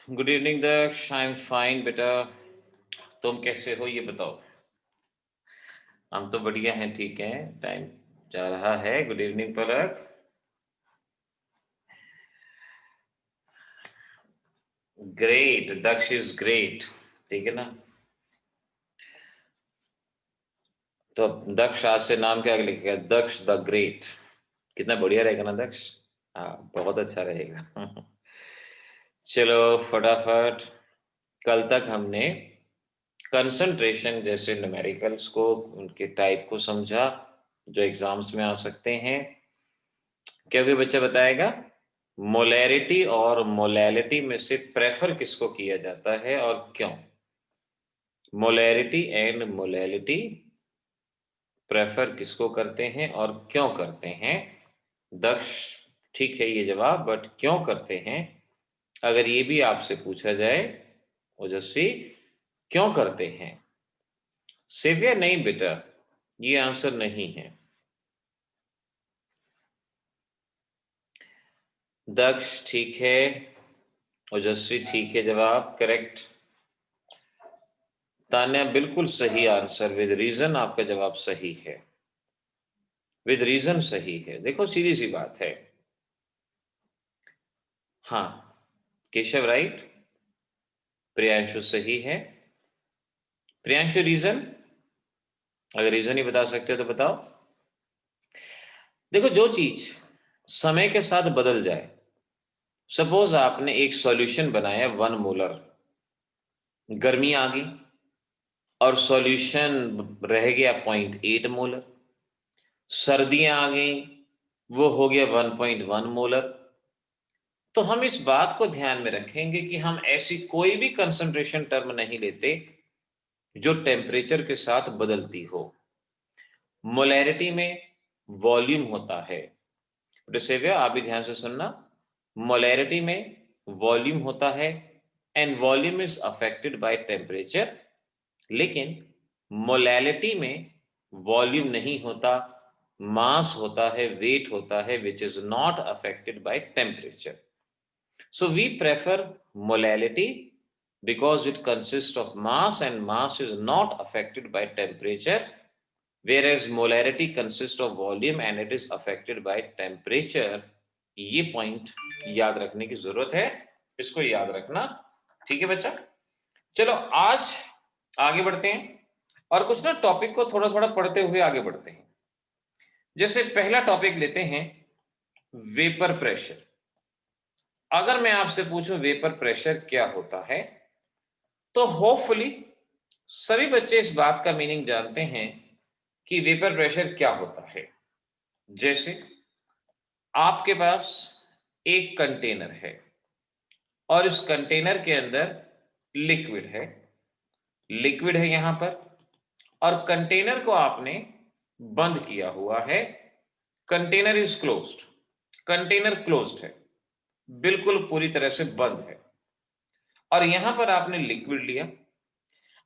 Good evening Daksh, I am fine बेटा। तुम कैसे हो ये बताओ। हम तो बढ़िया हैं, ठीक है। टाइम जा रहा है। Good evening Palak. Great, Daksh is great. ठीक है ना। तो दक्ष आज से नाम क्या लिखेगा? दक्ष द ग्रेट। कितना बढ़िया रहेगा ना दक्ष। हाँ, बहुत अच्छा रहेगा। चलो फटाफट। कल तक हमने कंसंट्रेशन जैसे न्यूमेरिकल्स को, उनके टाइप को समझा जो एग्जाम्स में आ सकते हैं। क्या कोई बच्चा बताएगा मोलैरिटी और मोलैलिटी में से प्रेफर किसको किया जाता है और क्यों? मोलैरिटी एंड मोलैलिटी प्रेफर किसको करते हैं और क्यों करते हैं? दक्ष, ठीक है ये जवाब, बट क्यों करते हैं? अगर ये भी आपसे पूछा जाए, ओजस्वी, क्यों करते हैं? सेवियर नहीं बेटा, ये आंसर नहीं है। दक्ष ठीक है, ओजस्वी ठीक है, जवाब करेक्ट। तान्या बिल्कुल सही आंसर, विद रीजन आपका जवाब सही है। विद रीजन सही है। देखो सीधी सी बात है। हाँ, केशव राइट, प्रियांशु सही है। प्रियांशु रीजन, अगर रीजन ही बता सकते हो तो बताओ। देखो जो चीज समय के साथ बदल जाए, सपोज आपने एक सॉल्यूशन बनाया 1 मोलर, गर्मी आ गई और सॉल्यूशन रह गया 0.8 मोलर, सर्दियां आ गई, वो हो गया 1.1 मोलर। तो हम इस बात को ध्यान में रखेंगे कि हम ऐसी कोई भी कंसंट्रेशन टर्म नहीं लेते जो टेम्परेचर के साथ बदलती हो। मोलैरिटी में वॉल्यूम होता है, रिसेवियर आप भी ध्यान से सुनना। मोलैरिटी में वॉल्यूम होता है and volume is affected by temperature. लेकिन मोलैलिटी में वॉल्यूम नहीं होता, मास होता है, वेट होता है, which is not affected by temperature. So we prefer molality because it consists of mass and mass is not affected by temperature, whereas molarity consists of volume and it is affected by temperature. ये point याद रखने की जरूरत है, इसको याद रखना। ठीक है बच्चा। चलो आज आगे बढ़ते हैं और कुछ ना टॉपिक को थोड़ा थोड़ा पढ़ते हुए आगे बढ़ते हैं। जैसे पहला टॉपिक लेते हैं, वेपर प्रेशर। अगर मैं आपसे पूछूं वेपर प्रेशर क्या होता है, तो होपफुली सभी बच्चे इस बात का मीनिंग जानते हैं कि वेपर प्रेशर क्या होता है। जैसे आपके पास एक कंटेनर है और इस कंटेनर के अंदर लिक्विड है, लिक्विड है यहां पर, और कंटेनर को आपने बंद किया हुआ है। Container is closed, container closed है, बिल्कुल पूरी तरह से बंद है। और यहां पर आपने लिक्विड लिया।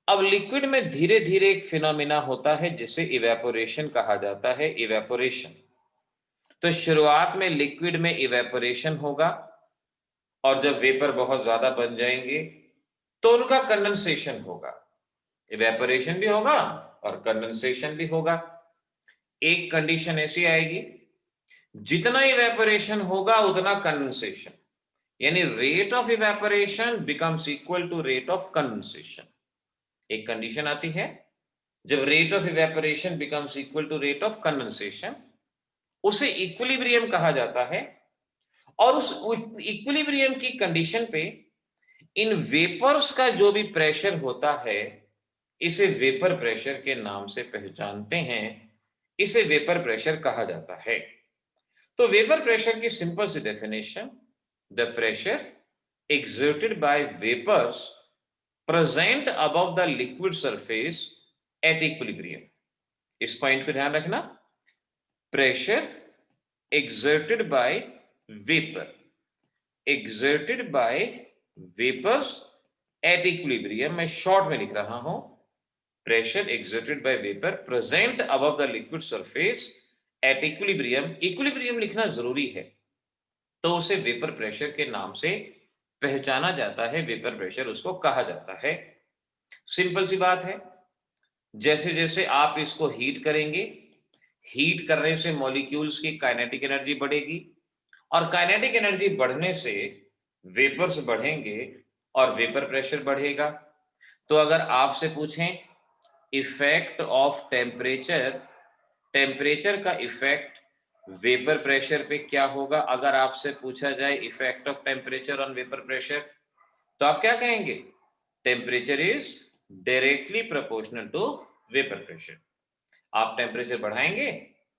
अब लिक्विड में धीरे धीरे एक फिनोमिना होता है जिसे इवेपोरेशन कहा जाता है। इवेपोरेशन, तो शुरुआत में लिक्विड में इवेपोरेशन होगा और जब वेपर बहुत ज्यादा बन जाएंगे तो उनका कंडेंसेशन होगा। इवेपोरेशन भी होगा और कंडेंसेशन भी होगा। एक कंडीशन ऐसी आएगी, जितना इवेपोरेशन होगा उतना कंडेंसेशन, यानी rate of evaporation becomes equal to rate of condensation. एक कंडीशन आती है, जब rate of evaporation becomes equal to rate of condensation, उसे इक्विलिब्रियम कहा जाता है। और उस इक्विलिब्रियम की कंडीशन पे इन वेपर्स का जो भी प्रेशर होता है, इसे वेपर प्रेशर के नाम से पहचानते हैं। इसे वेपर प्रेशर कहा जाता है। तो वेपर प्रेशर की सिंपल सी definition, the pressure exerted by vapors present above the liquid surface at equilibrium। इस पॉइंट को ध्यान रखना, pressure exerted by vapor, exerted by vapors at equilibrium, मैं शॉर्ट में लिख रहा हूं, pressure exerted by vapor present above the liquid surface at equilibrium। Equilibrium लिखना जरूरी है, तो उसे वेपर प्रेशर के नाम से पहचाना जाता है, वेपर प्रेशर उसको कहा जाता है। सिंपल सी बात है, जैसे जैसे आप इसको हीट करेंगे, हीट करने से मॉलिक्यूल्स की काइनेटिक एनर्जी बढ़ेगी, और काइनेटिक एनर्जी बढ़ने से वेपर्स बढ़ेंगे और वेपर प्रेशर बढ़ेगा। तो अगर आपसे पूछें इफेक्ट ऑफ टेम्परेचर, टेम्परेचर का इफेक्ट वेपर प्रेशर पे क्या होगा, अगर आपसे पूछा जाए effect of temperature on vapour pressure, तो आप क्या कहेंगे? Temperature is directly proportional to vapour pressure. आप टेम्परेचर बढ़ाएंगे,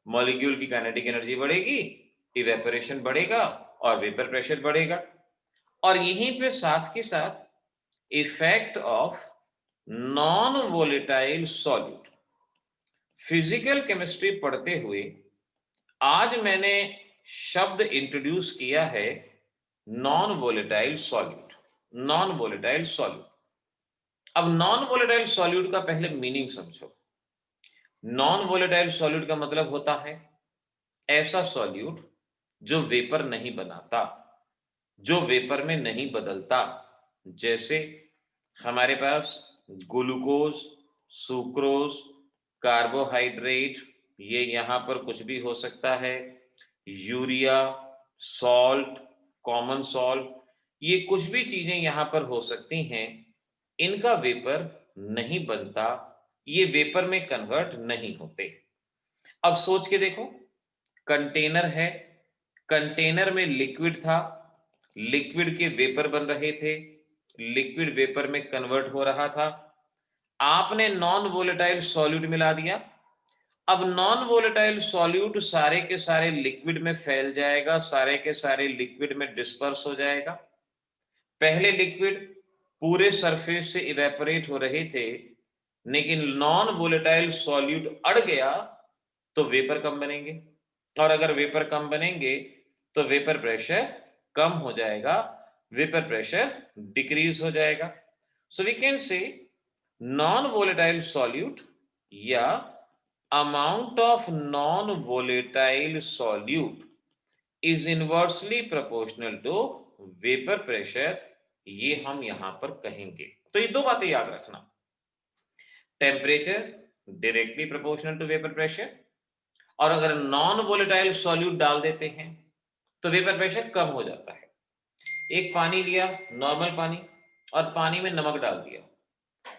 मॉलिक्यूल की काइनेटिक एनर्जी बढ़ेगी, इवेपोरेशन बढ़ेगा और वेपर प्रेशर बढ़ेगा। और यहीं पे साथ के साथ effect of non volatile solute, physical chemistry पढ़ते हुए आज मैंने शब्द इंट्रोड्यूस किया है non volatile solute. Non volatile solute, अब नॉन वोलेटाइल सॉल्यूट का पहले मीनिंग समझो। नॉन वोलेटाइल सॉल्यूट का मतलब होता है ऐसा सॉल्यूट जो वेपर नहीं बनाता, जो वेपर में नहीं बदलता। जैसे हमारे पास ग्लूकोज, सुक्रोज, कार्बोहाइड्रेट, ये यहां पर कुछ भी हो सकता है, यूरिया, सॉल्ट, कॉमन सॉल्ट, ये कुछ भी चीजें यहां पर हो सकती हैं। इनका वेपर नहीं बनता, ये वेपर में कन्वर्ट नहीं होते। अब सोच के देखो, कंटेनर है, कंटेनर में लिक्विड था, लिक्विड के वेपर बन रहे थे, लिक्विड वेपर में कन्वर्ट हो रहा था। आपने नॉन वोलेटाइल सॉल्यूट मिला दिया, अब नॉन वोलेटाइल सॉल्यूट सारे के सारे लिक्विड में फैल जाएगा, सारे के सारे लिक्विड में डिस्पर्स हो जाएगा। पहले लिक्विड पूरे सरफेस से इवेपोरेट हो रहे थे, लेकिन नॉन वोलेटाइल सॉल्यूट अड़ गया तो वेपर कम बनेंगे, और अगर वेपर कम बनेंगे तो वेपर प्रेशर कम हो जाएगा, वेपर प्रेशर डिक्रीज हो जाएगा। So we can say non volatile solute या amount of non-volatile solute is inversely proportional to vapor pressure, ये हम यहां पर कहेंगे। तो ये दो बातें याद रखना, temperature directly proportional to vapour pressure, और अगर नॉन वोलेटाइल सॉल्यूट डाल देते हैं तो वेपर प्रेशर कम हो जाता है। एक पानी लिया, नॉर्मल पानी, और पानी में नमक डाल दिया।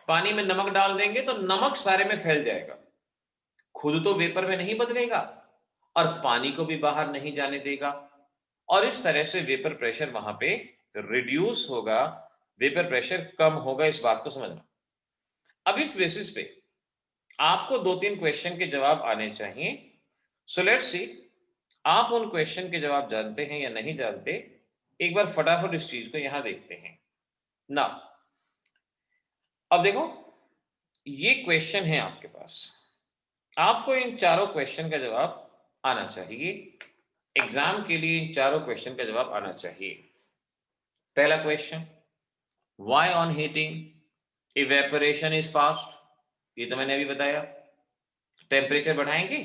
पानी में नमक डाल देंगे तो नमक सारे में फैल जाएगा, खुद तो वेपर में नहीं बदलेगा और पानी को भी बाहर नहीं जाने देगा, और इस तरह से वेपर प्रेशर वहां पे रिड्यूस होगा, वेपर प्रेशर कम होगा। इस बात को समझना। अब इस बेसिस पे आपको दो तीन क्वेश्चन के जवाब आने चाहिए। सो लेट्स सी, आप उन क्वेश्चन के जवाब जानते हैं या नहीं जानते। एक बार फटाफट इस चीज को यहां देखते हैं ना। अब देखो, ये क्वेश्चन है आपके पास, आपको इन चारों क्वेश्चन का जवाब आना चाहिए। एग्जाम के लिए इन चारों क्वेश्चन का जवाब आना चाहिए। पहला question, why on heating evaporation is fast, ये तो मैंने अभी बताया। टेम्परेचर बढ़ाएंगे,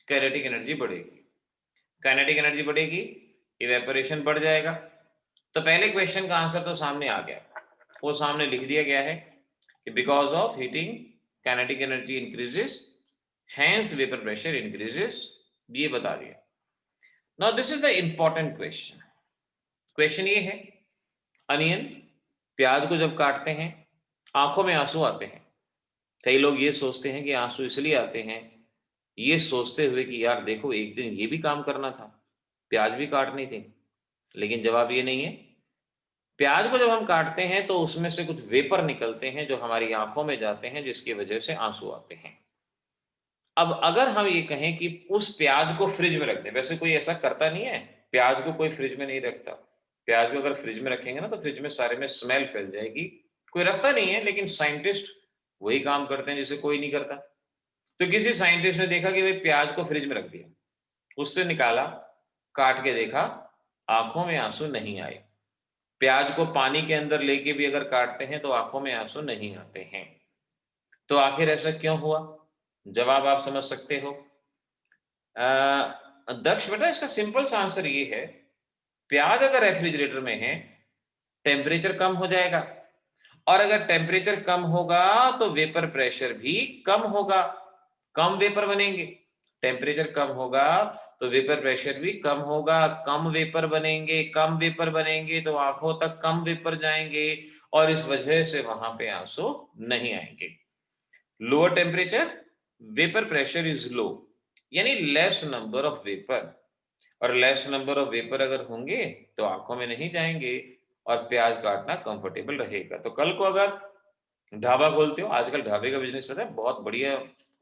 काइनेटिक एनर्जी बढ़ेगी, काइनेटिक एनर्जी बढ़ेगी, इवेपोरेशन बढ़ जाएगा। तो पहले क्वेश्चन का आंसर तो सामने आ गया, वो सामने लिख दिया गया है कि because of heating kinetic energy increases, hence vapour pressure increases, ये बता दिया। Now this is the important question. Question ये है, अनियन, प्याज को जब काटते हैं आंखों में आंसू आते हैं। कई लोग ये सोचते हैं कि आंसू इसलिए आते हैं, ये सोचते हुए कि यार देखो एक दिन ये भी काम करना था, प्याज भी काटनी थी। लेकिन जवाब ये नहीं है। प्याज को जब हम काटते हैं तो उसमें से कुछ वेपर निकलते हैं जो हमारी आंखों में जाते हैं, जिसकी वजह से आंसू आते हैं। अब अगर हम ये कहें कि उस प्याज को फ्रिज में रख दें, वैसे कोई ऐसा करता नहीं है, प्याज को कोई फ्रिज में नहीं रखता। प्याज को अगर फ्रिज में रखेंगे ना तो फ्रिज में सारे में स्मेल फैल जाएगी, कोई रखता नहीं है। लेकिन साइंटिस्ट वही काम करते हैं जिसे कोई नहीं करता। तो किसी साइंटिस्ट ने देखा कि भाई प्याज को फ्रिज में रख दिया, उससे निकाला, काट के देखा, आंखों में आंसू नहीं आए। प्याज को पानी के अंदर लेके भी अगर काटते हैं तो आंखों में आंसू नहीं आते हैं। तो आखिर ऐसा क्यों हुआ? जवाब आप समझ सकते हो। दक्ष बेटा, इसका सिंपल सा आंसर ये है, प्याज अगर रेफ्रिजरेटर में है, टेम्परेचर कम हो जाएगा, और अगर टेम्परेचर कम होगा तो वेपर प्रेशर भी कम होगा, कम वेपर बनेंगे। टेम्परेचर कम होगा तो वेपर प्रेशर भी कम होगा, कम वेपर बनेंगे, कम वेपर बनेंगे तो आंखों तक कम वेपर जाएंगे, और इस वजह से वहां पे आंसू नहीं आएंगे। Lower temperature, vapour pressure is low, यानी लेस नंबर ऑफ वेपर, और लेस नंबर ऑफ वेपर अगर होंगे तो आंखों में नहीं जाएंगे और प्याज काटना कंफर्टेबल रहेगा। तो कल को अगर ढाबा खोलते हो, आजकल ढाबे का बिजनेस पता है बहुत बढ़िया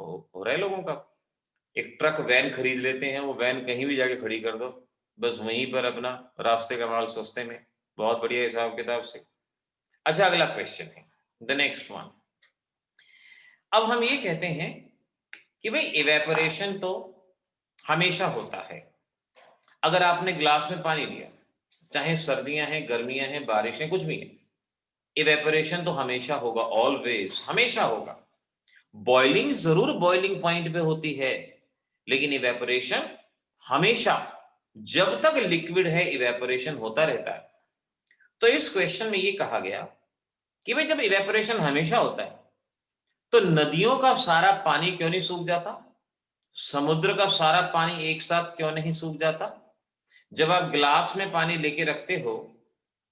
हो रहा है लोगों का, एक ट्रक वैन खरीद लेते हैं, वो वैन कहीं भी जाके खड़ी कर दो, बस वहीं पर अपना रास्ते का माल सस्ते में, बहुत बढ़िया हिसाब किताब से। अच्छा, अगला क्वेश्चन है, द नेक्स्ट वन। अब हम ये कहते हैं कि भाई इवेपोरेशन तो हमेशा होता है। अगर आपने ग्लास में पानी लिया, चाहे सर्दियां हैं, गर्मियां हैं, बारिशें, कुछ भी है, इवेपोरेशन तो हमेशा होगा, ऑलवेज, हमेशा होगा। बॉइलिंग जरूर बॉइलिंग पॉइंट पे होती है, लेकिन इवेपोरेशन हमेशा, जब तक लिक्विड है इवेपोरेशन होता रहता है। तो इस क्वेश्चन में ये कहा गया कि भाई जब इवेपोरेशन हमेशा होता है तो नदियों का सारा पानी क्यों नहीं सूख जाता, समुद्र का सारा पानी एक साथ क्यों नहीं सूख जाता। जब आप ग्लास में पानी लेके रखते हो,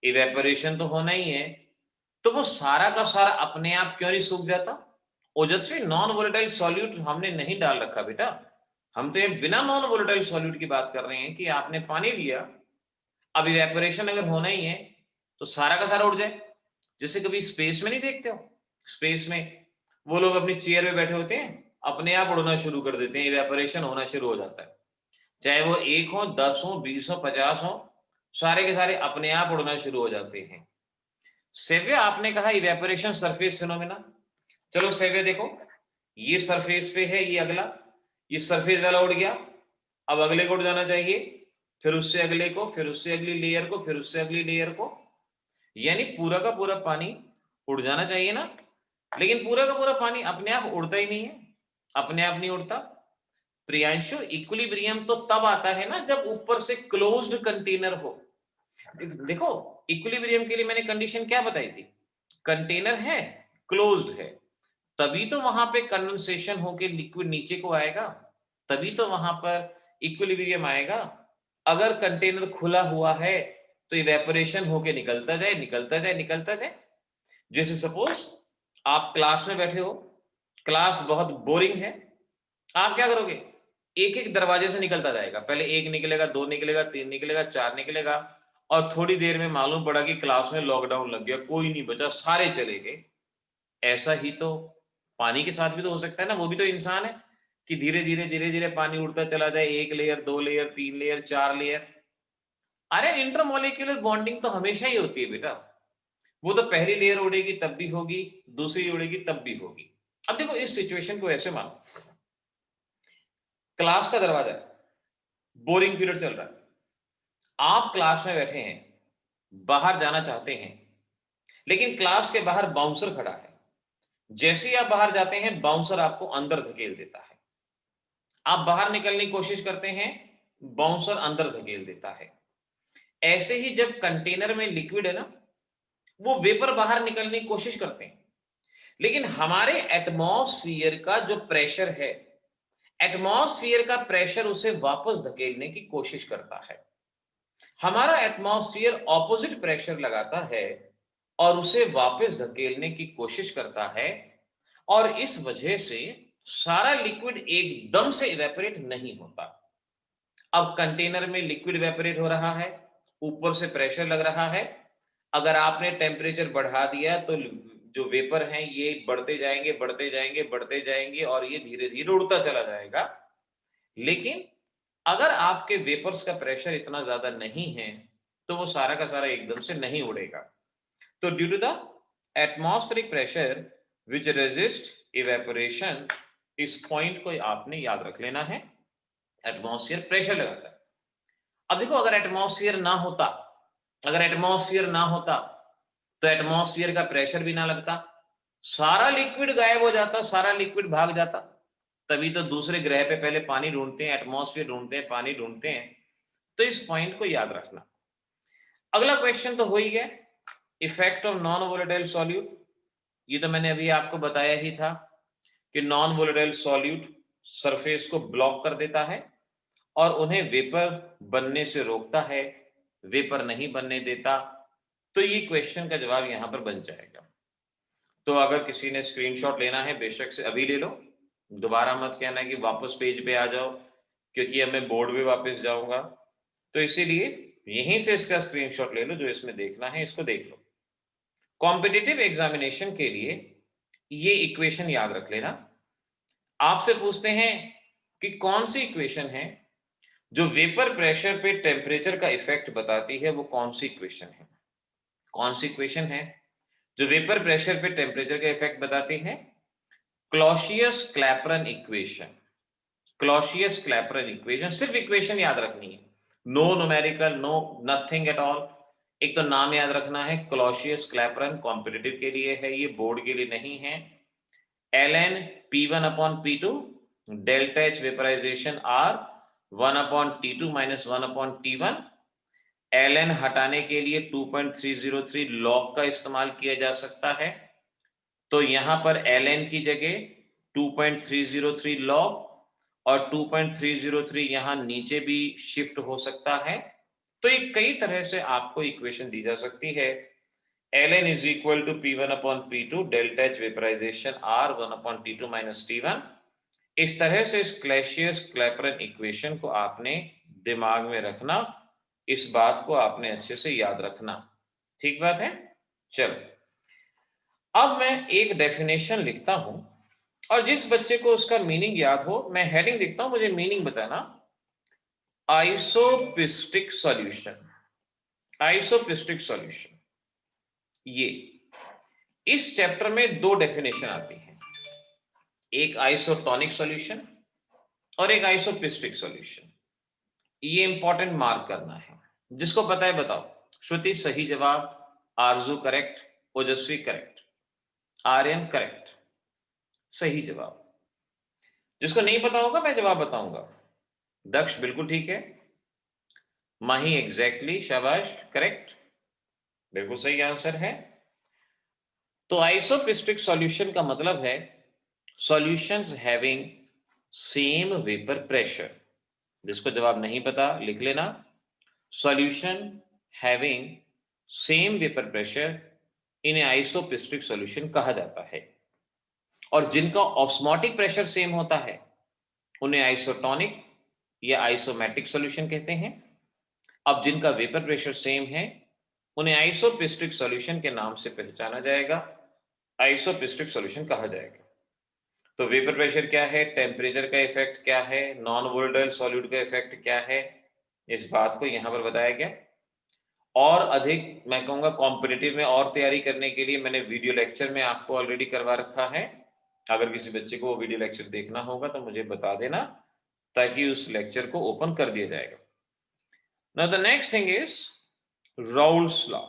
इवेपोरेशन तो होना ही है, तो वो सारा का सारा अपने आप क्यों नहीं सूख जाता। ओजस्वी, नॉन वोलेटाइल सॉल्यूट हमने नहीं डाल रखा बेटा, हम तो ये बिना नॉन वोलेटाइल सॉल्यूट की बात कर रहे हैं कि आपने पानी लिया, अब इवेपोरेशन अगर होना ही है तो सारा का सारा उड़ जाए। जैसे कभी स्पेस में नहीं देखते हो, स्पेस में वो लोग अपनी चेयर में बैठे होते हैं, अपने आप उड़ना शुरू कर देते हैं, इवेपोरेशन होना शुरू हो जाता है, चाहे वो 1 हो, 10 हो, 20 हो, 50 हो, सारे के सारे अपने आप उड़ना शुरू हो जाते हैं। सेव्य, आपने कहा इवेपोरेशन सरफेस फिनोमेना, चलो सेव्य देखो, ये सरफेस पे है, ये अगला, ये सरफेस वाला उड़ गया, अब अगले को उड़ जाना चाहिए, फिर उससे अगले को, फिर उससे अगली लेयर को, फिर उससे अगली लेयर को, यानी पूरा का पूरा पानी उड़ जाना चाहिए ना। लेकिन पूरा का पूरा पानी अपने आप उड़ता ही नहीं है, अपने आप नहीं उड़ता। प्रियांशु, इक्विलिब्रियम तो तब आता है ना जब ऊपर से क्लोज्ड कंटेनर हो। देखो, इक्विलिब्रियम के लिए मैंने कंडीशन क्या बताई थी, कंटेनर है, क्लोज्ड है, तभी तो वहां पे कंडेंसेशन होके लिक्विड नीचे को आएगा, तभी तो वहां पर इक्विलिब्रियम आएगा। अगर कंटेनर खुला हुआ है तो इवेपोरेशन होके निकलता जाए, निकलता जाए, निकलता जाए। जैसे सपोज आप क्लास में बैठे हो, क्लास बहुत बोरिंग है, आप क्या करोगे, एक एक दरवाजे से निकलता जाएगा, पहले एक निकलेगा, दो निकलेगा, तीन निकलेगा, चार निकलेगा, और थोड़ी देर में मालूम पड़ा कि क्लास में लॉकडाउन लग गया, कोई नहीं बचा, सारे चले गए। ऐसा ही तो पानी के साथ भी तो हो सकता है ना, वो भी तो इंसान है, कि धीरे धीरे धीरे धीरे पानी उड़ता चला जाए, एक लेयर, दो लेयर, तीन लेयर, चार लेयर। अरे इंटरमोलिक्यूलर बॉन्डिंग तो हमेशा ही होती है बेटा, वो तो पहली लेयर उड़ेगी तब भी होगी, दूसरी उड़ेगी तब भी होगी। अब देखो इस सिचुएशन को ऐसे मानो, क्लास का दरवाजा है, बोरिंग पीरियड चल रहा है, आप क्लास में बैठे हैं, बाहर जाना चाहते हैं, लेकिन क्लास के बाहर बाउंसर खड़ा है, जैसे ही आप बाहर जाते हैं बाउंसर आपको अंदर धकेल देता है, आप बाहर निकलने की कोशिश करते हैं, बाउंसर अंदर धकेल देता है। ऐसे ही जब कंटेनर में लिक्विड है ना, वो वेपर बाहर निकलने की कोशिश करते हैं, लेकिन हमारे एटमॉस्फियर का जो प्रेशर है, एटमॉस्फियर का प्रेशर उसे वापस धकेलने की कोशिश करता है। हमारा एटमॉस्फियर ऑपोजिट प्रेशर लगाता है और उसे वापस धकेलने की कोशिश करता है, और इस वजह से सारा लिक्विड एकदम से इवेपोरेट नहीं होता। अब कंटेनर में लिक्विड इवेपोरेट हो रहा है, ऊपर से प्रेशर लग रहा है, अगर आपने टेम्परेचर बढ़ा दिया तो जो वेपर हैं ये बढ़ते जाएंगे, बढ़ते जाएंगे, बढ़ते जाएंगे, और ये धीरे धीरे उड़ता चला जाएगा। लेकिन अगर आपके वेपर्स का प्रेशर इतना ज्यादा नहीं है तो वो सारा का सारा एकदम से नहीं उड़ेगा। तो due to the atmospheric pressure which resist evaporation, इस पॉइंट को आपने याद रख लेना है, एटमॉस्फेयर प्रेशर लगाता है। अब देखो, अगर एटमॉस्फेयर ना होता, अगर एटमॉस्फेयर ना होता तो एटमॉस्फेयर का प्रेशर भी ना लगता, सारा लिक्विड गायब हो जाता, सारा लिक्विड भाग जाता, तभी तो दूसरे ग्रह पे पहले पानी ढूंढते हैं, एटमॉस्फेयर ढूंढते हैं, पानी ढूंढते हैं। तो इस पॉइंट को याद रखना। अगला क्वेश्चन तो हो ही गया, effect of non volatile solute, ये तो मैंने अभी आपको बताया ही था कि नॉन वोलेटाइल सॉल्यूट सरफेस को ब्लॉक कर देता है और उन्हें वेपर बनने से रोकता है, वेपर नहीं बनने देता। तो ये क्वेश्चन का जवाब यहां पर बन जाएगा। तो अगर किसी ने स्क्रीनशॉट लेना है बेशक से अभी ले लो, दोबारा मत कहना कि वापस पेज पे आ जाओ, क्योंकि अब मैं बोर्ड पे वापस जाऊंगा। तो इसीलिए यहीं से इसका स्क्रीनशॉट ले लो, जो इसमें देखना है इसको देख लो। कॉम्पिटिटिव एग्जामिनेशन के लिए ये इक्वेशन याद रख लेना। आपसे पूछते हैं कि कौन सी इक्वेशन है जो वेपर प्रेशर पे टेम्परेचर का इफेक्ट बताती है, वो कौन सी इक्वेशन है? कौन सी इक्वेशन है जो वेपर प्रेशर पे टेम्परेचर का इफेक्ट बताती है? Clausius Clapeyron equation. Clausius Clapeyron equation, सिर्फ इक्वेशन याद रखनी है, no numerical, no nothing at all. एक तो नाम याद रखना है क्लॉसियस क्लैपरन, कॉम्पिटिटिव के लिए है, ये बोर्ड के लिए नहीं है। ln P1 upon P2 delta H vaporisation R 1 upon T2 minus 1 upon T1। ln हटाने के लिए 2.303 लॉग का इस्तेमाल किया जा सकता है, तो यहां पर ln की जगह 2.303 लॉग और 2.303 यहां नीचे भी शिफ्ट हो सकता है। तो ये कई तरह से आपको इक्वेशन दी जा सकती है। ln is equal to P1 upon P2 delta H vaporisation R 1 upon T2 minus T1। इस तरह से इस क्लॉसियस क्लैपरन इक्वेशन को आपने दिमाग में रखना, इस बात को आपने अच्छे से याद रखना। ठीक बात है? चलो, अब मैं एक डेफिनेशन लिखता हूं और जिस बच्चे को उसका मीनिंग याद हो, मैं हेडिंग लिखता हूं, मुझे मीनिंग बताना। आइसोपिस्टिक सॉल्यूशन। आइसोपिस्टिक सॉल्यूशन, ये इस चैप्टर में दो डेफिनेशन आती हैं, एक आइसोटोनिक सॉल्यूशन और एक आइसोपिस्टिक सॉल्यूशन। ये इंपॉर्टेंट मार्क करना है। जिसको पता है बताओ। श्रुति सही जवाब, आरजू करेक्ट, ओजस्वी करेक्ट, आर्यन करेक्ट, सही जवाब। जिसको नहीं पता होगा मैं जवाब बताऊंगा। दक्ष बिल्कुल ठीक है, माही एग्जैक्टली, शाबाश, करेक्ट, बिल्कुल सही आंसर है। तो आइसोपिस्टिक सॉल्यूशन का मतलब है solutions having same vapour pressure. जिसको जवाब नहीं पता लिख लेना, solution having same vapour pressure इन्हें आइसोपिस्टिक सॉल्यूशन कहा जाता है। और जिनका ऑस्मोटिक प्रेशर सेम होता है उन्हें आइसोटोनिक या आइसोमेटिक सॉल्यूशन कहते हैं। अब जिनका वेपर प्रेशर सेम है उन्हें आइसोपिस्टिक सॉल्यूशन के नाम से पहचाना जाएगा, आइसोपिस्टिक सॉल्यूशन कहा जाएगा। तो वेपर प्रेशर क्या है, टेम्परेचर का इफेक्ट क्या है, नॉन वोलेटाइल सॉल्यूट का इफेक्ट क्या है, इस बात को यहां पर बताया गया। और अधिक मैं कहूंगा कॉम्पिटिटिव में और तैयारी करने के लिए मैंने वीडियो लेक्चर में आपको ऑलरेडी करवा रखा है। अगर किसी बच्चे को वो वीडियो लेक्चर देखना होगा तो मुझे बता देना, ताकि उस लेक्चर को ओपन कर दिया जाएगा। Now the next thing is Raoult's law.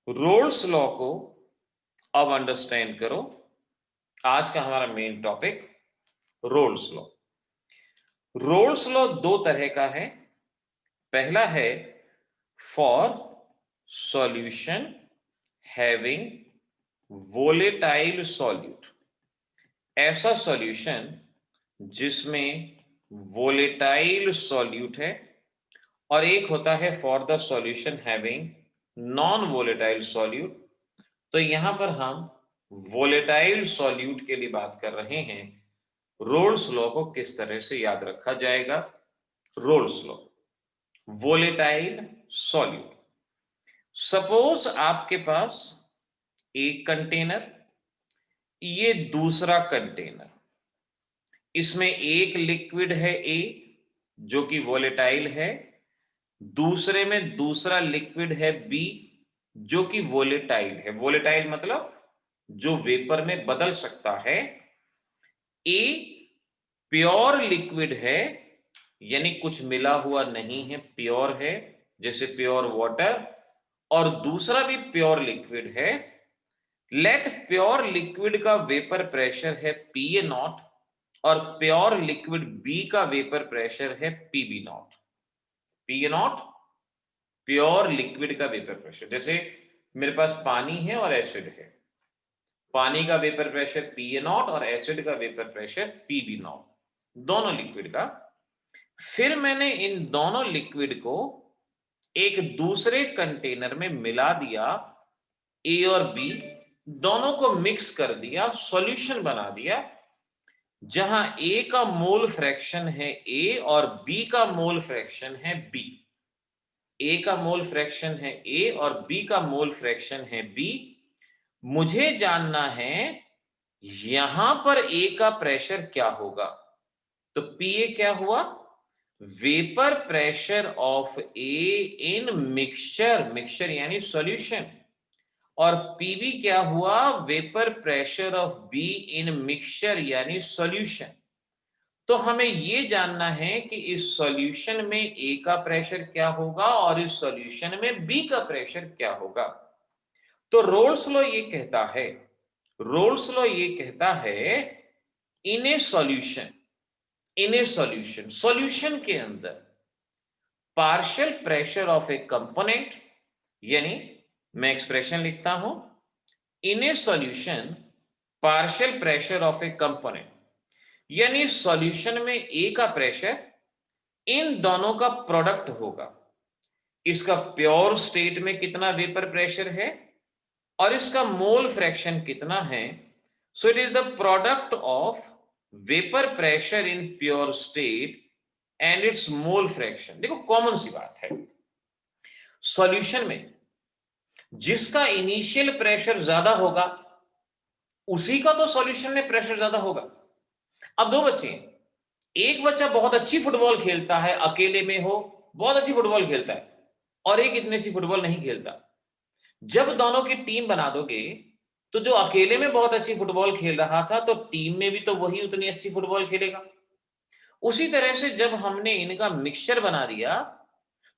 Raoult's law को अब अंडरस्टैंड करो। आज का हमारा main topic Raoult's law. Raoult's law दो तरह का है। पहला है for solution having volatile solute, ऐसा सॉल्यूशन जिसमें वोलेटाइल सॉल्यूट है, और एक होता है for the solution having non volatile solute. तो यहां पर हम वोलेटाइल सॉल्यूट के लिए बात कर रहे हैं। रोल्स लॉ को किस तरह से याद रखा जाएगा? Roles law, volatile solute. Suppose आपके पास एक कंटेनर, ये दूसरा कंटेनर, इसमें एक लिक्विड है ए जो कि वोलेटाइल है, दूसरे में दूसरा लिक्विड है बी जो कि वोलेटाइल है। वोलेटाइल मतलब जो वेपर में बदल सकता है। ए प्योर लिक्विड है, यानी कुछ मिला हुआ नहीं है, प्योर है, जैसे प्योर वाटर, और दूसरा भी प्योर लिक्विड है। लेट प्योर लिक्विड का वेपर प्रेशर है पी ए नॉट और प्योर लिक्विड बी का वेपर प्रेशर है PB naught. P A naught pure liquid का वेपर प्रेशर, जैसे मेरे पास पानी है और एसिड है। पानी का वेपर प्रेशर PA0 और एसिड का वेपर प्रेशर PB0, दोनों लिक्विड का। फिर मैंने इन दोनों लिक्विड को एक दूसरे कंटेनर में मिला दिया, ए और बी दोनों को मिक्स कर दिया, सॉल्यूशन बना दिया, जहां ए का मोल फ्रैक्शन है ए और बी का मोल फ्रैक्शन है बी। ए का मोल फ्रैक्शन है ए और बी का मोल फ्रैक्शन है बी। मुझे जानना है यहां पर ए का प्रेशर क्या होगा। तो पीए क्या हुआ? Vapour pressure of A in mixture, mixture यानी सॉल्यूशन। और पीबी क्या हुआ? Vapour pressure of be in mixture यानी सॉल्यूशन। तो हमें यह जानना है कि इस सॉल्यूशन में ए का प्रेशर क्या होगा और इस सॉल्यूशन में बी का प्रेशर क्या होगा। तो रोल्स लॉ ये कहता है, रोल्स लॉ ये कहता है, in a solution, in a solution, solution के अंदर partial pressure of a component, यानी मैं एक्सप्रेशन लिखता हूं, in a solution partial pressure of a component, यानी सॉल्यूशन में ए का प्रेशर इन दोनों का प्रोडक्ट होगा। इसका प्योर स्टेट में कितना वेपर प्रेशर है और इसका मोल फ्रैक्शन कितना है। So it is the product of vapour pressure in pure state and it's mole fraction. देखो कॉमन सी बात है, सॉल्यूशन में जिसका इनिशियल प्रेशर ज्यादा होगा उसी का तो सॉल्यूशन में प्रेशर ज्यादा होगा। अब दो बच्चे हैं, एक बच्चा बहुत अच्छी फुटबॉल खेलता है, अकेले में हो बहुत अच्छी फुटबॉल खेलता है, और एक इतनी सी फुटबॉल नहीं खेलता। जब दोनों की टीम बना दोगे तो जो अकेले में बहुत अच्छी फुटबॉल खेल रहा था तो टीम में भी तो वही उतनी अच्छी फुटबॉल खेलेगा। उसी तरह से जब हमने इनका मिक्सचर बना दिया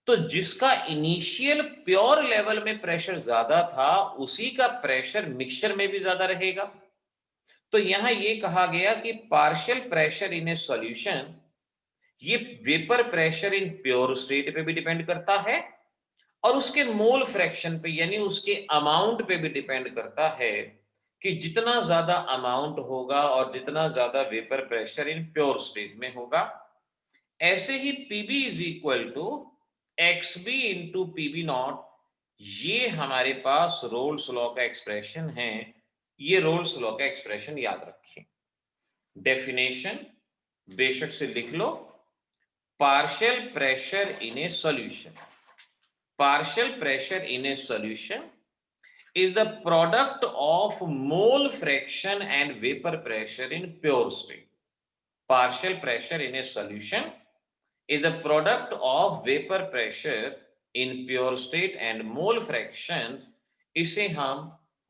तो जिसका इनिशियल प्योर लेवल में प्रेशर ज्यादा था उसी का प्रेशर मिक्सचर में भी ज्यादा रहेगा। तो यहां ये कहा गया कि partial pressure in a solution, ये vapour pressure in pure state पे भी डिपेंड करता है और उसके मोल फ्रैक्शन पे यानी उसके अमाउंट पे भी डिपेंड करता है कि जितना ज्यादा अमाउंट होगा और जितना ज्यादा vapour pressure in pure state में होगा। ऐसे ही P B is equal to X B into PB naught, ये हमारे पास रोल्स लॉ का एक्सप्रेशन है। ये रोल्स लॉ का एक्सप्रेशन याद रखें। डेफिनेशन बेशक से लिख लो, partial pressure in a solution, partial pressure in a solution is the product of mole fraction and vapor pressure in pure state. Partial pressure in a solution is the product of vapor pressure in pure state and mole fraction, इसे हम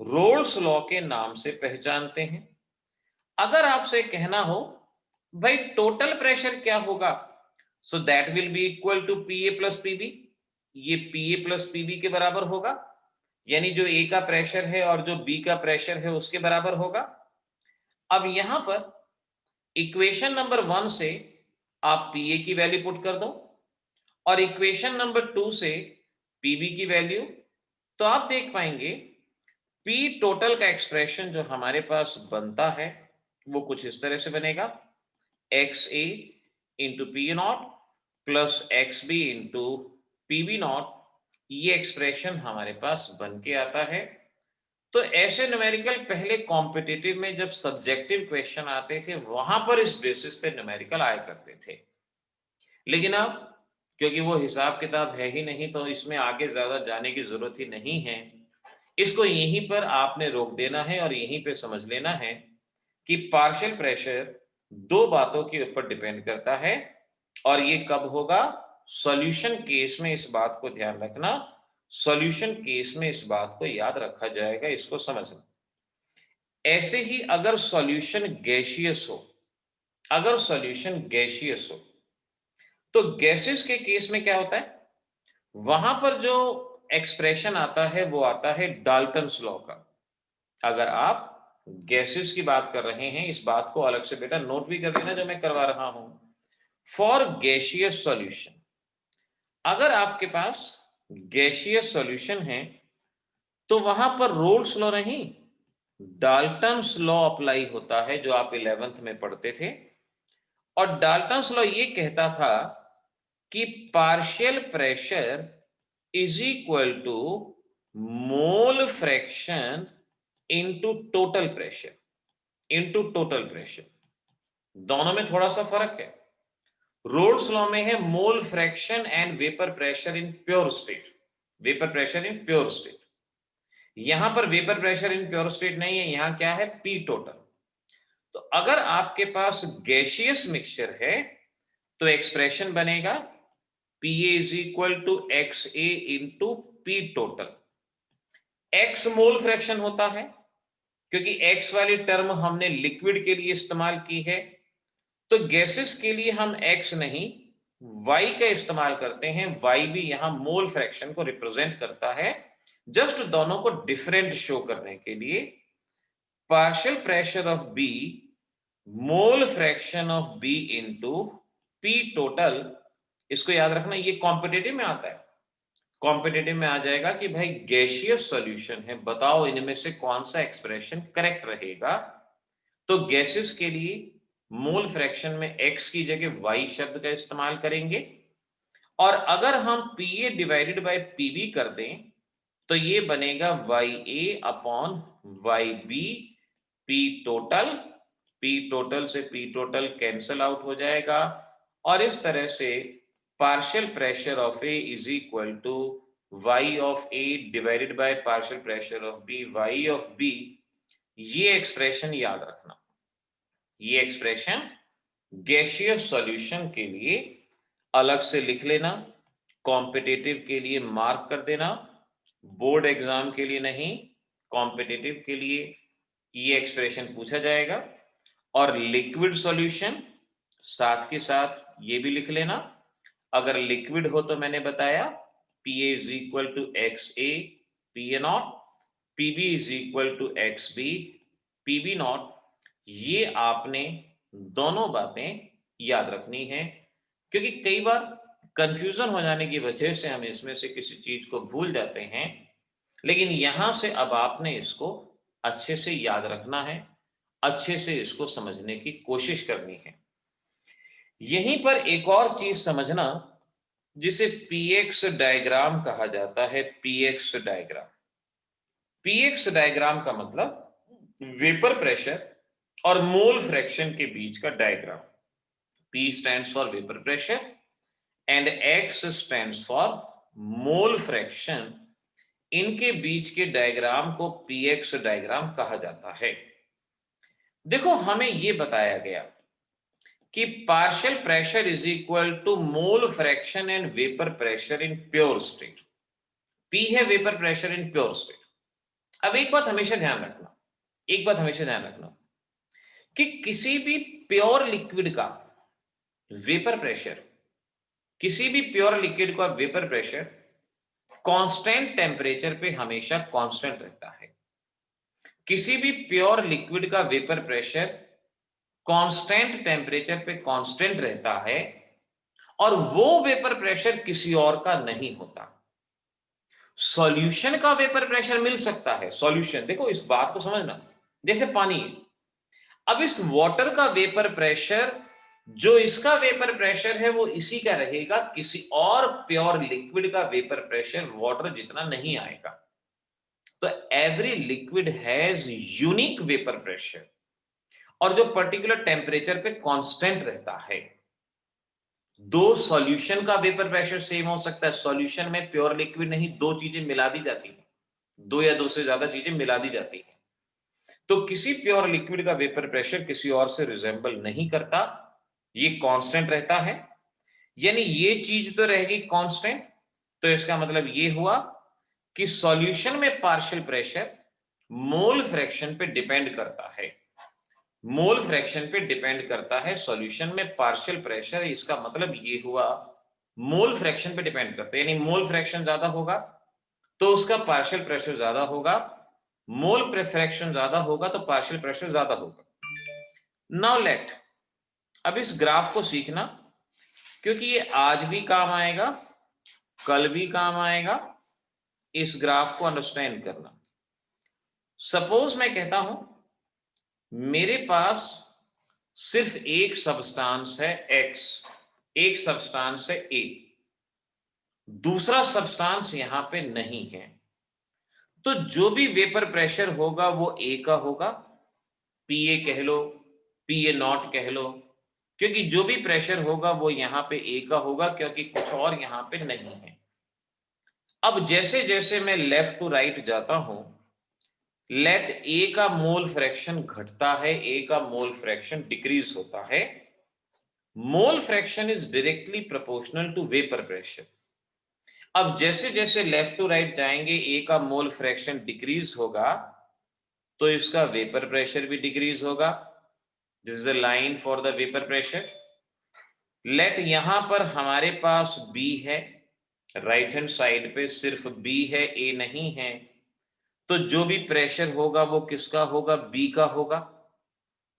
roles law के नाम से पहचानते हैं। अगर आपसे कहना हो भाई टोटल प्रेशर क्या होगा, so that will be equal to PA plus PB. ये पीए प्लस पीबी के बराबर होगा, यानी जो ए का प्रेशर है और जो बी का प्रेशर है उसके बराबर होगा। अब यहां पर इक्वेशन नंबर 1 से आप पीए की वैल्यू पुट कर दो और इक्वेशन नंबर 2 से पीबी की वैल्यू, तो आप देख पाएंगे पी टोटल का एक्सप्रेशन जो हमारे पास बनता है वो कुछ इस तरह से बनेगा, X A into P naught plus X B into PB naught. ये एक्सप्रेशन हमारे पास बन के आता है। तो ऐसे न्यूमेरिकल पहले कॉम्पिटिटिव में जब सब्जेक्टिव क्वेश्चन आते थे वहां पर इस बेसिस पे न्यूमेरिकल आया करते थे, लेकिन अब क्योंकि वो हिसाब किताब है ही नहीं तो इसमें आगे ज्यादा जाने की जरूरत ही नहीं है। इसको यहीं पर आपने रोक देना है और यहीं पे समझ लेना है कि पार्शियल प्रेशर दो बातों के ऊपर डिपेंड करता है और ये कब होगा, सॉल्यूशन केस में। इस बात को ध्यान रखना, सॉल्यूशन केस में इस बात को याद रखा जाएगा, इसको समझना। ऐसे ही अगर सॉल्यूशन गैसियस हो, अगर सॉल्यूशन गैसियस हो तो गैसेस के केस में क्या होता है, वहां पर जो एक्सप्रेशन आता है वो आता है डाल्टन्स लॉ का। अगर आप गैसेस की बात कर रहे हैं, इस बात को अलग से बेटा नोट भी कर देना जो मैं करवा रहा हूं। फॉर गैसियस सॉल्यूशन, अगर आपके पास गैसियस सॉल्यूशन है तो वहां पर रोल्स लॉ नहीं, डाल्टन्स लॉ अप्लाई होता है, जो आप 11th में पढ़ते थे। और डाल्टन्स लॉ ये कहता था कि partial pressure is equal to mole fraction into total pressure, into total pressure. दोनों में थोड़ा सा फर्क है। रोल्स लॉ में है mole fraction and vapour pressure in pure state, vapour pressure in pure state. यहां पर vapour pressure in pure state नहीं है, यहां क्या है, पी टोटल। तो अगर आपके पास गैसियस मिक्सचर है तो एक्सप्रेशन बनेगा PA is equal to XA into P total. X mole fraction होता है, क्योंकि एक्स वाली टर्म हमने लिक्विड के लिए इस्तेमाल की है, तो गैसेस के लिए हम एक्स नहीं वाई का इस्तेमाल करते हैं। वाई भी यहां मोल फ्रैक्शन को रिप्रेजेंट करता है, जस्ट दोनों को डिफरेंट शो करने के लिए। Partial pressure of B, mole fraction of B into P total. इसको याद रखना, ये कॉम्पिटेटिव में आता है। कॉम्पिटेटिव में आ जाएगा कि भाई गैसियस सॉल्यूशन है, बताओ इनमें से कौन सा एक्सप्रेशन करेक्ट रहेगा। तो गैसेस के लिए मोल फ्रैक्शन में x की जगह y शब्द का इस्तेमाल करेंगे। और अगर हम PA डिवाइडेड बाय PB कर दें तो ये बनेगा YA upon YB P total. P total से P टोटल कैंसल आउट हो जाएगा, और इस तरह से partial pressure of A is equal to y of A divided by partial pressure of B y of B। ये एक्सप्रेशन याद रखना, ये एक्सप्रेशन गैसियस सॉल्यूशन के लिए अलग से लिख लेना, कॉम्पिटिटिव के लिए मार्क कर देना, बोर्ड एग्जाम के लिए नहीं, कॉम्पिटिटिव के लिए ये एक्सप्रेशन पूछा जाएगा। और लिक्विड सॉल्यूशन साथ के साथ ये भी लिख लेना। अगर लिक्विड हो तो मैंने बताया PA is equal to XA PA naught, PB is equal to XB PB naught. ये आपने दोनों बातें याद रखनी है, क्योंकि कई बार कंफ्यूजन हो जाने की वजह से हम इसमें से किसी चीज को भूल जाते हैं। लेकिन यहां से अब आपने इसको अच्छे से याद रखना है, अच्छे से इसको समझने की कोशिश करनी है। यहीं पर एक और चीज समझना, जिसे PX डायग्राम कहा जाता है। PX डायग्राम, PX डायग्राम का मतलब वेपर प्रेशर और मोल फ्रैक्शन के बीच का diagram. P stands for vapor pressure and X stands for mole fraction। इनके बीच के डायग्राम को PX डायग्राम कहा जाता है। देखो, हमें यह बताया गया कि partial pressure is equal to mole fraction and vapour pressure in pure state. P है vapour pressure in pure state. अब एक बात हमेशा ध्यान रखना, एक बात हमेशा ध्यान रखना कि किसी भी प्योर लिक्विड का वेपर प्रेशर, किसी भी प्योर लिक्विड का वेपर प्रेशर कांस्टेंट टेम्परेचर पे हमेशा कांस्टेंट रहता है। किसी भी प्योर लिक्विड का वेपर प्रेशर कांस्टेंट टेम्परेचर पे कांस्टेंट रहता है, और वो वेपर प्रेशर किसी और का नहीं होता। सॉल्यूशन का वेपर प्रेशर मिल सकता है। सॉल्यूशन, देखो इस बात को समझना, जैसे पानी है। अब इस वाटर का वेपर प्रेशर, जो इसका वेपर प्रेशर है वो इसी का रहेगा, किसी और प्योर लिक्विड का वेपर प्रेशर वाटर जितना नहीं आएगा। तो every liquid has unique vapour pressure, और जो पर्टिकुलर टेम्परेचर पे कांस्टेंट रहता है। दो सॉल्यूशन का वेपर प्रेशर सेम हो सकता है। सॉल्यूशन में प्योर लिक्विड नहीं, दो चीजें मिला दी जाती है, दो या दो से ज्यादा चीजें मिला दी जाती है। तो किसी प्योर लिक्विड का वेपर प्रेशर किसी और से रिजेंबल नहीं करता, ये कांस्टेंट रहता है। यानी ये चीज तो रहेगी कांस्टेंट। तो इसका मतलब ये हुआ कि सॉल्यूशन में पार्शियल प्रेशर मोल फ्रैक्शन पे डिपेंड करता है। मोल फ्रैक्शन पे डिपेंड करता है सॉल्यूशन में पार्शियल प्रेशर। इसका मतलब ये हुआ मोल फ्रैक्शन पे डिपेंड करता है, यानी मोल फ्रैक्शन ज्यादा होगा तो उसका पार्शियल प्रेशर ज्यादा होगा, मोल फ्रैक्शन ज्यादा होगा तो पार्शियल प्रेशर ज्यादा होगा। नाउ लेट, अब इस ग्राफ को सीखना, क्योंकि ये आज भी काम आएगा, कल भी काम आएगा। इस ग्राफ को अंडरस्टैंड करना। सपोज मैं कहता हूं मेरे पास सिर्फ एक सब्सटेंस है X, एक सब्सटेंस है A, दूसरा सब्सटेंस यहां पे नहीं है, तो जो भी वेपर प्रेशर होगा वो A का होगा, PA कह लो, PA नॉट कह लो, क्योंकि जो भी प्रेशर होगा वो यहां पे A का होगा, क्योंकि कुछ और यहां पे नहीं है। अब जैसे जैसे मैं लेफ्ट टू राइट जाता हूं, लेट ए का मोल फ्रैक्शन घटता है, ए का मोल फ्रैक्शन डिक्रीज होता है। Mole fraction is directly proportional to vapour pressure. अब जैसे जैसे लेफ्ट टू राइट जाएंगे, ए का मोल फ्रैक्शन डिक्रीज होगा तो इसका वेपर प्रेशर भी डिक्रीज होगा। This is a line for the vapour pressure. Let यहां पर हमारे पास बी है, राइट हैंड साइड पे सिर्फ बी है, ए नहीं है, तो जो भी प्रेशर होगा वो किसका होगा? बी का होगा,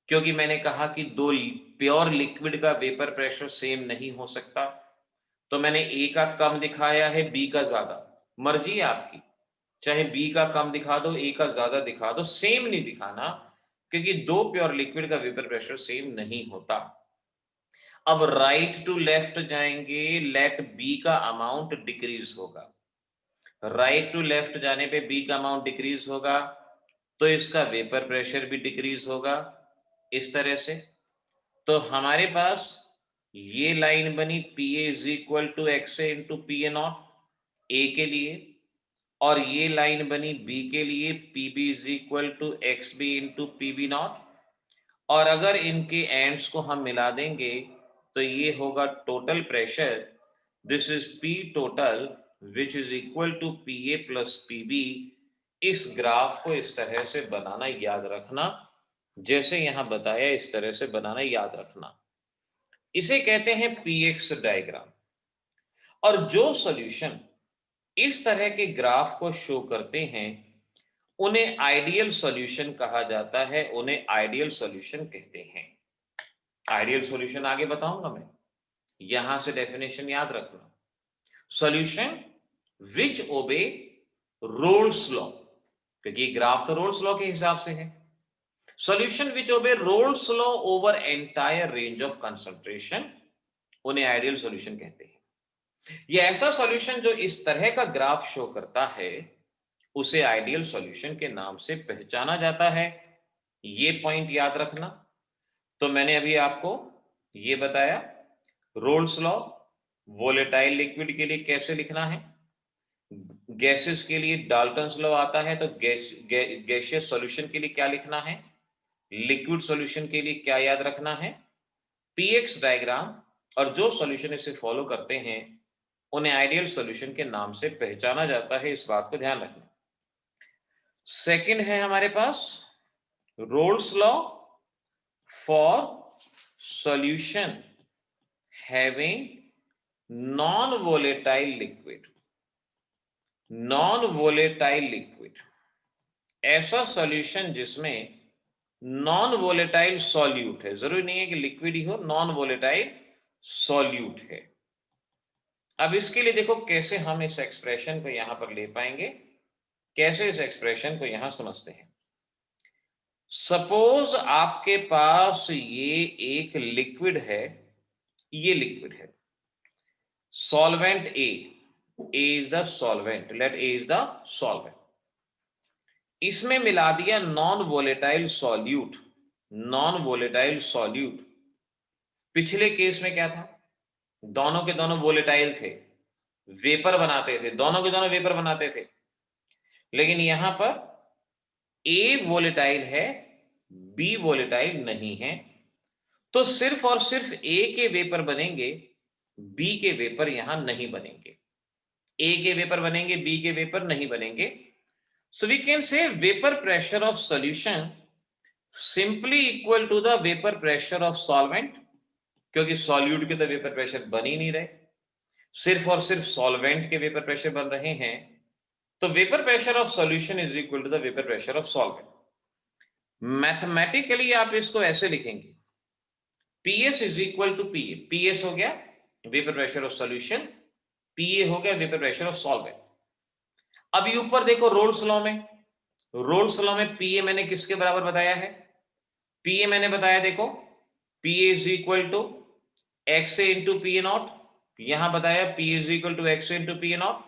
क्योंकि मैंने कहा कि दो प्योर लिक्विड का वेपर प्रेशर सेम नहीं हो सकता। तो मैंने ए का कम दिखाया है, बी का ज्यादा, मर्जी है आपकी, चाहे बी का कम दिखा दो, ए का ज्यादा दिखा दो, सेम नहीं दिखाना, क्योंकि दो प्योर लिक्विड का वेपर प्रेशर सेम नहीं होता। अब राइट टू लेफ्ट जाएंगे, लेट बी का अमाउंट डिक्रीज होगा। राइट टू लेफ्ट जाने पे बी का अमाउंट डिक्रीज होगा, तो इसका वेपर प्रेशर भी डिक्रीज होगा इस तरह से। तो हमारे पास ये लाइन बनी P A is equal to X A into P A naught A के लिए, और ये लाइन बनी बी के लिए P B is equal to X B into P B naught. और अगर इनके एंड्स को हम मिला देंगे तो ये होगा total pressure. This is P total which is equal to P A plus P B. इस ग्राफ को इस तरह से बनाना याद रखना, जैसे यहां बताया इस तरह से बनाना याद रखना। इसे कहते हैं पीएक्स डायग्राम। और जो सॉल्यूशन इस तरह के ग्राफ को शो करते हैं उन्हें आइडियल सॉल्यूशन कहा जाता है, उन्हें आइडियल सॉल्यूशन कहते हैं। आइडियल सॉल्यूशन आगे बताऊंगा मैं, यहां से डेफिनेशन याद रखना। Solution which obey Raoult's law, क्योंकि ग्राफ तो रोल्स लॉ के हिसाब से है। Solution which obey Raoult's law over entire range of concentration, उन्हें आइडियल सॉल्यूशन कहते हैं। ये ऐसा सॉल्यूशन जो इस तरह का ग्राफ शो करता है उसे आइडियल सॉल्यूशन के नाम से पहचाना जाता है। ये पॉइंट याद रखना। तो मैंने अभी आपको ये बताया रोल्स लॉ वोलेटाइल लिक्विड के लिए कैसे लिखना है, गैसेस के लिए डाल्टन्स लॉ आता है, तो गैसियस सॉल्यूशन के लिए क्या लिखना है, लिक्विड सॉल्यूशन के लिए क्या याद रखना है, पीएक्स डायग्राम। और जो सॉल्यूशन इसे फॉलो करते हैं उन्हें आइडियल सॉल्यूशन के नाम से पहचाना जाता है, इस बात को ध्यान रखना। सेकंड है हमारे पास Raoult's law for solution having non volatile liquid. Non volatile liquid ऐसा सॉल्यूशन जिसमें नॉन वोलेटाइल सॉल्यूट है, जरूरी नहीं है कि लिक्विड ही हो, नॉन वोलेटाइल सॉल्यूट है। अब इसके लिए देखो कैसे हम इस एक्सप्रेशन को यहां पर ले पाएंगे, कैसे इस एक्सप्रेशन को यहां समझते हैं। सपोज आपके पास ये एक लिक्विड है, ये लिक्विड है, solvent A is the solvent, let A is the solvent. इसमें मिला दिया non volatile solute, non volatile solute. पिछले केस में क्या था, दोनों के दोनों वोलेटाइल थे, वेपर बनाते थे, दोनों के दोनों वेपर बनाते थे। लेकिन यहां पर ए वोलेटाइल है, बी वोलेटाइल नहीं है, तो सिर्फ और सिर्फ ए के वेपर बनेंगे, बी के वेपर यहां नहीं बनेंगे। ए के वेपर बनेंगे, बी के वेपर नहीं बनेंगे। So we can say vapour pressure of solution simply equal to the vapour pressure of solvent, क्योंकि सॉल्यूट के तो वेपर प्रेशर बन ही नहीं रहे, सिर्फ और सिर्फ सॉल्वेंट के वेपर प्रेशर बन रहे हैं। तो vapour pressure of solution is equal to the vapour pressure of solvent. Mathematically आप इसको ऐसे लिखेंगे, PS is equal to PA. PS हो गया vapour pressure of solution, PA हो गया वेपर प्रेशर ऑफ सॉल्वेंट। अब ऊपर देखो रोल्स लॉ में रोल्स लॉ में पीए मैंने किसके बराबर बताया है? पीए मैंने बताया, देखो, P A is equal to X A into P A naught. यहां बताया P is equal to X A into P A naught.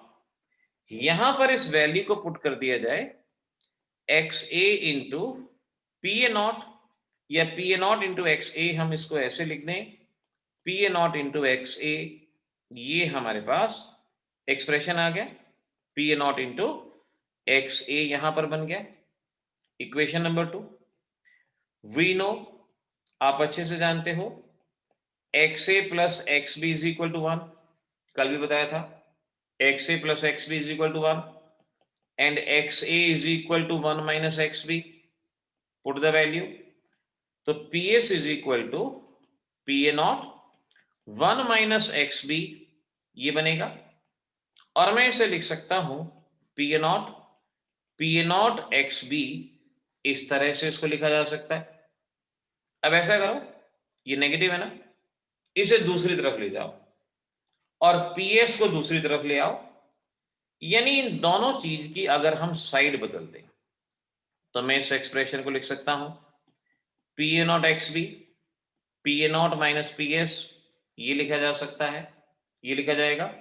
यहां पर इस वैल्यू को पुट कर दिया जाए X A into P A naught, या P A naught into X A, हम इसको ऐसे लिख दें, P A naught into X A. ये हमारे पास एक्सप्रेशन आ गया, P A naught into X ए यहां पर बन गया इक्वेशन नंबर 2। वी नो, आप अच्छे से जानते हो, X A plus X B is equal to 1, कल भी बताया था, X A plus X B is equal to 1 and X A is equal to 1 minus X B, put the value. तो P S is equal to P A nought 1 minus X B, ये बनेगा। और मैं इसे लिख सकता हूं P A nought X B, इस तरह से इसको लिखा जा सकता है। अब ऐसा करो, ये नेगेटिव है ना, इसे दूसरी तरफ ले जाओ और पीएस को दूसरी तरफ ले आओ, यानी इन दोनों चीज की अगर हम साइड बदल दें तो मैं इस एक्सप्रेशन को लिख सकता हूं P A nought X B, P A nought minus P S, ये लिखा जा सकता है, ये लिखा जाएगा।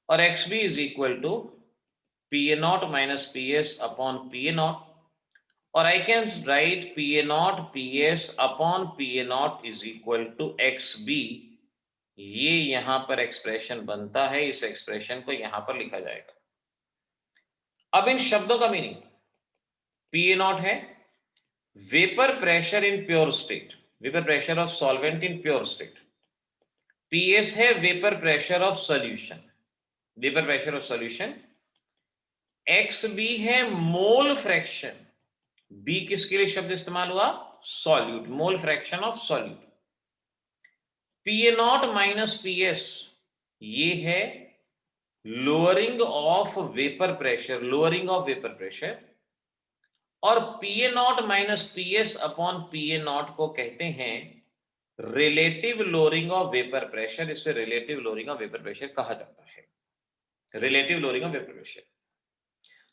और X B is equal to P A nought minus P S upon P A not, और I can write P A nought P S upon P A nought is equal to X B. ये यहां पर expression बनता है, इस expression को यहां पर लिखा जाएगा। अब इन शब्दों का मीनिंग, पी ए नॉट है vapour pressure in pure state, vapour pressure of solvent in pure state. PS है vapour pressure of solution, vapour pressure of solution. X B है मोल फ्रैक्शन, बी किसके लिए शब्द इस्तेमाल हुआ? Solute, mole fraction of solute. P A nought minus P S, ये है lowering of vapour pressure, lowering of vapour pressure. और P A nought minus P S upon P A nought को कहते हैं relative lowering of vapour pressure. इसे relative lowering of vapour pressure कहा जाता है, relative lowering of vapour pressure.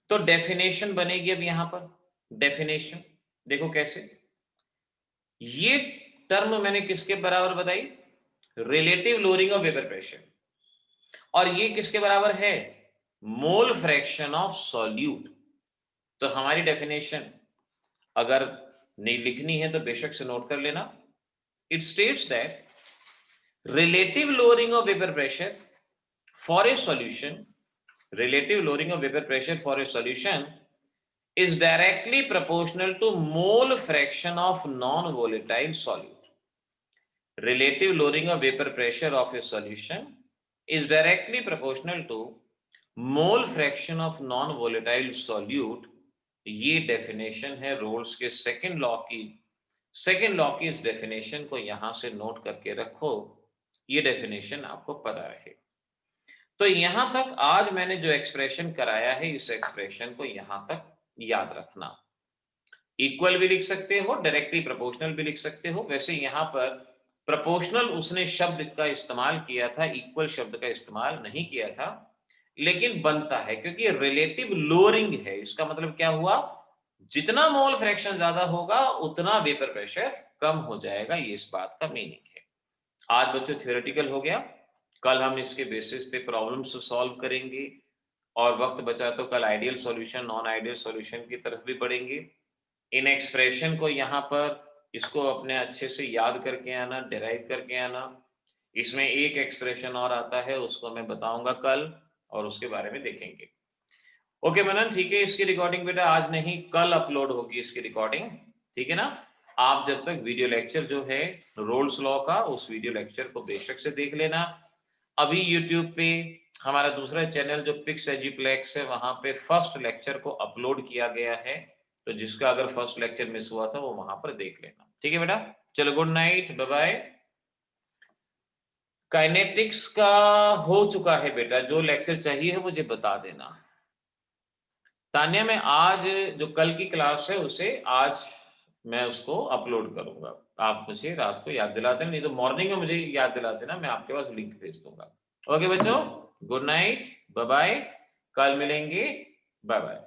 तो definition बनेगी अब यहां पर, डेफिनेशन देखो कैसे, ये टर्म मैंने किसके बराबर बताई? Relative lowering of vapour pressure. और ये किसके बराबर है? Mole fraction of solute. तो हमारी डेफिनेशन अगर नहीं लिखनी है तो बेशक से नोट कर लेना। It states that relative lowering of vapor pressure for a solution, relative lowering of vapor pressure for a solution is directly proportional to mole fraction of non-volatile solute. Relative lowering of vapor pressure of a solution is directly proportional to mole fraction of non-volatile solute. ये definition है roles के second law की। Second law की इस definition को यहां से note करके रखो, ये डेफिनेशन आपको पता रहे। तो यहां तक आज मैंने जो एक्सप्रेशन कराया है, इस एक्सप्रेशन को यहां तक याद रखना। इक्वल भी लिख सकते हो, डायरेक्टली प्रोपोर्शनल भी लिख सकते हो। वैसे यहां पर प्रोपोर्शनल उसने शब्द का इस्तेमाल किया था, इक्वल शब्द का इस्तेमाल नहीं किया था, लेकिन बनता है क्योंकि रिलेटिव लोअरिंग है। इसका मतलब क्या हुआ? जितना मोल फ्रैक्शन ज्यादा होगा उतना वेपर प्रेशर कम हो जाएगा, ये इस बात का मीनिंग है। आज बच्चों थ्योरेटिकल हो गया, कल हम इसके बेसिस पे प्रॉब्लम्स सॉल्व करेंगे, और वक्त बचा तो कल ideal solution, non ideal solution की तरफ भी बढ़ेंगे। इन एक्सप्रेशन को यहाँ पर इसको अपने अच्छे से याद करके आना, डिराइव करके आना। इसमें एक एक्सप्रेशन और आता है, उसको मैं बताऊंगा कल और उसके बारे में देखेंगे। ओके मनन, ठीक है। इसकी रिकॉर्डिंग बेटा आज नहीं कल अपलोड होगी इसकी रिकॉर्डिंग, ठीक है ना। आप जब तक वीडियो लेक्चर जो है रोल्स लॉ का, उस वीडियो लेक्चर को बेशक से देख लेना। अभी यूट्यूब पे हमारा दूसरा चैनल जो पिक्स एजुप्लेक्स है, वहां पे फर्स्ट लेक्चर को अपलोड किया गया है, तो जिसका अगर फर्स्ट लेक्चर मिस हुआ था वो वहां पर देख लेना, ठीक है बेटा। चलो good night, bye bye. Kinetics का हो चुका है बेटा, जो लेक्चर चाहिए है मुझे बता देना। तान्या, मैं आज जो कल की क्लास है उसे आज मैं उसको अपलोड करूंगा। आप मुझे रात को याद दिला देना, नहीं तो मॉर्निंग में मुझे याद दिला देना, मैं आपके पास लिंक भेज दूंगा। ओके बच्चों, गुड नाइट, बाय बाय, कल मिलेंगे, बाय बाय।